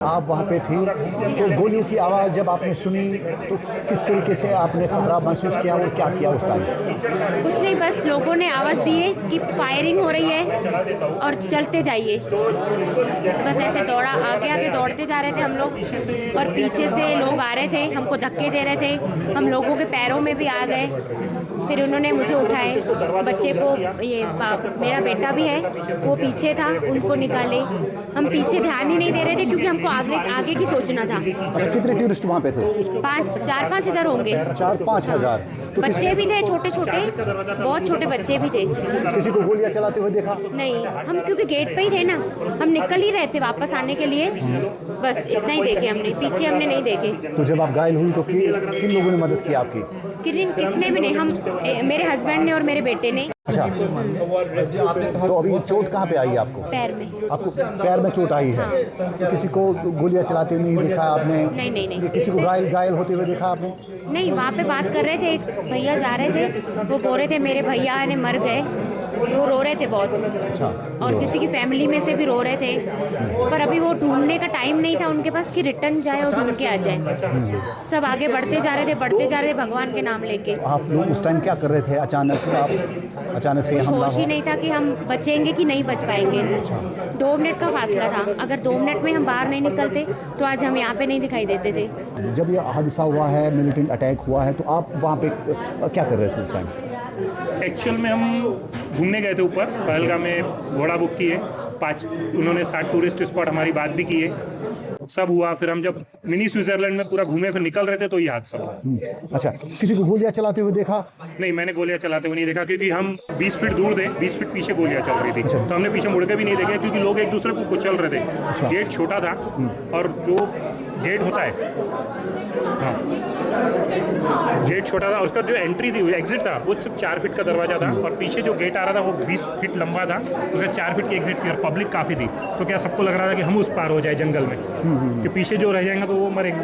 आप वहाँ पे थी तो गोलियों की आवाज़ जब आपने सुनी तो किस तरीके से आपने खतरा महसूस किया और क्या किया उस टाइम? कुछ नहीं, बस लोगों ने आवाज़ दी है कि फायरिंग हो रही है और चलते जाइए। बस ऐसे दौड़ा, आगे आगे दौड़ते जा रहे थे हम लोग और पीछे से लोग आ रहे थे, हमको धक्के दे रहे थे, हम लोगों के पैरों में भी आ गए। फिर उन्होंने मुझे उठाए, बच्चे को, मेरा बेटा भी है वो पीछे था, उनको निकाले। हम पीछे ध्यान ही नहीं दे रहे थे क्योंकि हमको आगे की सोचना था। अच्छा, कितने टूरिस्ट वहाँ पे थे? 4-5 हज़ार होंगे। 4-5 हज़ार। तो बच्चे भी थे, छोटे छोटे, बहुत छोटे बच्चे भी थे। किसी को गोलियां चलाते हुए देखा? नहीं, हम क्योंकि गेट पे ही थे ना, हम निकल ही रहे थे वापस आने के लिए, बस इतना ही देखे हमने, पीछे हमने नहीं देखे। तो जब आप घायल हुई तो किन लोगों ने मदद की आपकी? किसने भी नहीं, हम, मेरे हस्बैंड ने और मेरे बेटे ने। अच्छा, तो अभी चोट कहाँ पे आई आपको? पैर में। आपको पैर में चोट आई है? तो किसी को गोलियां चलाते हुए नहीं देखा आपने? नहीं। किसी को घायल होते हुए देखा आपने? नहीं, वहाँ पे बात कर रहे थे, एक भैया जा रहे थे, वो बोल रहे थे मेरे भैया ने मर गए, वो रो रहे थे बहुत। अच्छा, और किसी की फैमिली में से भी रो रहे थे, पर अभी वो ढूंढने का टाइम नहीं था उनके पास कि रिटर्न जाए और ढूंढ के आ जाए। सब आगे बढ़ते जा रहे थे भगवान के नाम लेके। आप लोग उस टाइम क्या कर रहे थे? अचानक से हमला होश ही नहीं था कि हम बचेंगे कि नहीं बच पाएंगे। 2 मिनट का फासला था, अगर 2 मिनट में हम बाहर नहीं निकलते तो आज हम यहाँ पे नहीं दिखाई देते थे। जब ये हादसा हुआ है, मिलिटेंट अटैक हुआ है, तो आप वहाँ पे क्या कर रहे थे उस टाइम? एक्चुअल में हम घूमने गए थे ऊपर पहलगाम में, घोड़ा बुक किए 5, उन्होंने 7 टूरिस्ट स्पॉट हमारी बात भी की है, सब हुआ। फिर हम जब मिनी स्विट्जरलैंड में पूरा घूमे फिर निकल रहे थे तो ये हादसा हुआ। अच्छा, किसी को गोलियां चलाते हुए देखा? नहीं, मैंने गोलियां चलाते हुए नहीं देखा क्योंकि हम 20 फीट दूर थे, 20 फीट पीछे गोलियां चल रही थी। अच्छा। तो हमने पीछे मुड़ के भी नहीं देखा क्योंकि लोग एक दूसरे को कुचल रहे थे। अच्छा। गेट छोटा था और जो गेट होता है, हाँ, गेट छोटा था और उसका जो एंट्री थी, एग्जिट था, वो सिर्फ 4 फीट का दरवाजा था और पीछे जो गेट आ रहा था वो 20 फीट लंबा था, उसका 4 फीट की एग्जिट थी और पब्लिक काफ़ी थी। तो क्या सबको लग रहा था कि हम उस पार हो जाए जंगल में, कि पीछे जो रह जाएंगे तो वो मरेंगे,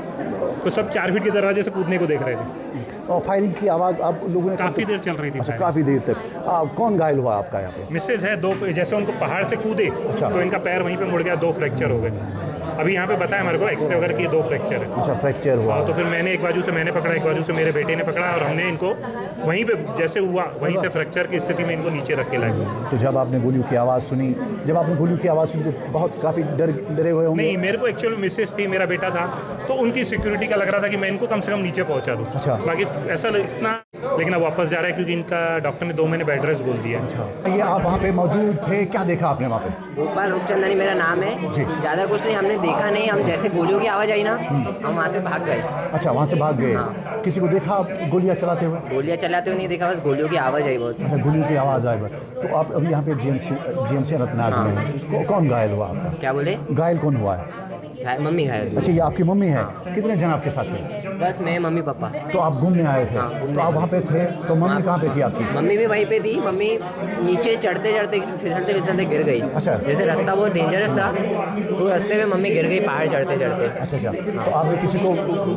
तो सब 4 फीट के दरवाजे से कूदने को देख रहे थे। और फायरिंग की आवाज़ आप लोगों ने काफ़ी देर चल रही थी। अच्छा, काफ़ी देर तक। कौन घायल हुआ आपका यहाँ पे? मिसेज है, 2, जैसे उनको पहाड़ से कूदे अच्छा। तो इनका पैर वहीं पे मुड़ गया, 2 फ्रैक्चर हो गए। अभी यहाँ पे बताया हमारे को एक्सरे वगैरह किए, 2 फ्रैक्चर है। अच्छा, फ्रैक्चर हुआ। तो फिर मैंने एक बाजू से मैंने पकड़ा, एक बाजू से मेरे बेटे ने पकड़ा और हमने इनको वहीं पे जैसे हुआ वहीं से फ्रैक्चर की स्थिति में इनको नीचे रख के लाए। तो जब आपने गोलियों की आवाज़ सुनी तो बहुत काफ़ी डरे हुए होंगे? नहीं, मेरे को एक्चुअली मिसेज थी, मेरा बेटा था, तो उनकी सिक्योरिटी का लग रहा था कि मैं इनको कम से कम नीचे पहुँचा दूँ। अच्छा। बाकी ऐसा इतना, लेकिन अब वापस जा रहा है क्योंकि इनका डॉक्टर ने 2 महीने बेड रेस्ट बोल दिया। अच्छा, ये आप वहाँ पे मौजूद थे, क्या देखा आपने वहाँ पे? भोपाल रूपचंदानी मेरा नाम है जी। ज़्यादा कुछ नहीं हमने देखा नहीं, हम जैसे गोलियों की आवाज़ आई ना, हम वहाँ से भाग गए। अच्छा, वहाँ से भाग गए। हाँ। किसी को देखा आप गोलियां चलाते हुए? गोलियाँ चलाते हुए नहीं देखा, बस गोलियों की आवाज़ आई बहुत। अच्छा, गोलियों की आवाज़ आई बस। तो आप अभी यहाँ पे जीएमसी अनंतनाग में हैं। कौन घायल हुआ आपका? क्या बोले? घायल कौन हुआ है? मम्मी घायल। अच्छा, ये आपकी मम्मी है। कितने जन आपके साथ थे? बस मैं, मम्मी, पापा। तो आप घूमने आए थे? हाँ, घूमने तो आप वहाँ पे थे, तो मम्मी कहाँ पे थी आपकी? मम्मी भी वहीं पे थी। मम्मी नीचे चढ़ते चढ़ते फिसलते गिर गई। अच्छा। जैसे रास्ता बहुत डेंजरस था तो रास्ते में मम्मी गिर गई पहाड़ चढ़ते चढ़ते। अच्छा, तो आपने किसी को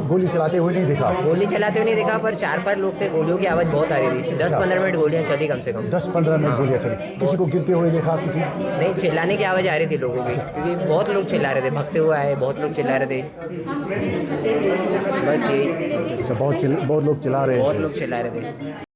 गोली चलाते हुए नहीं देखा? गोली चलाते हुए नहीं देखा, पर 4-5 लोग थे, गोलियों की आवाज़ बहुत आ रही थी। 10-15 मिनट गोलियाँ चली कम से कम। 10-15 मिनट गोलियां चली। किसी को गिरते हुए देखा? किसी नहीं, चिल्लाने की आवाज़ आ रही थी लोगों की, क्योंकि बहुत लोग चिल्ला रहे थे, भगते हुए आए, बहुत लोग चिल्ला रहे थे। बस यही। अच्छा, बहुत लोग चिल्ला रहे बहुत थे। लोग चिल्ला रहे थे।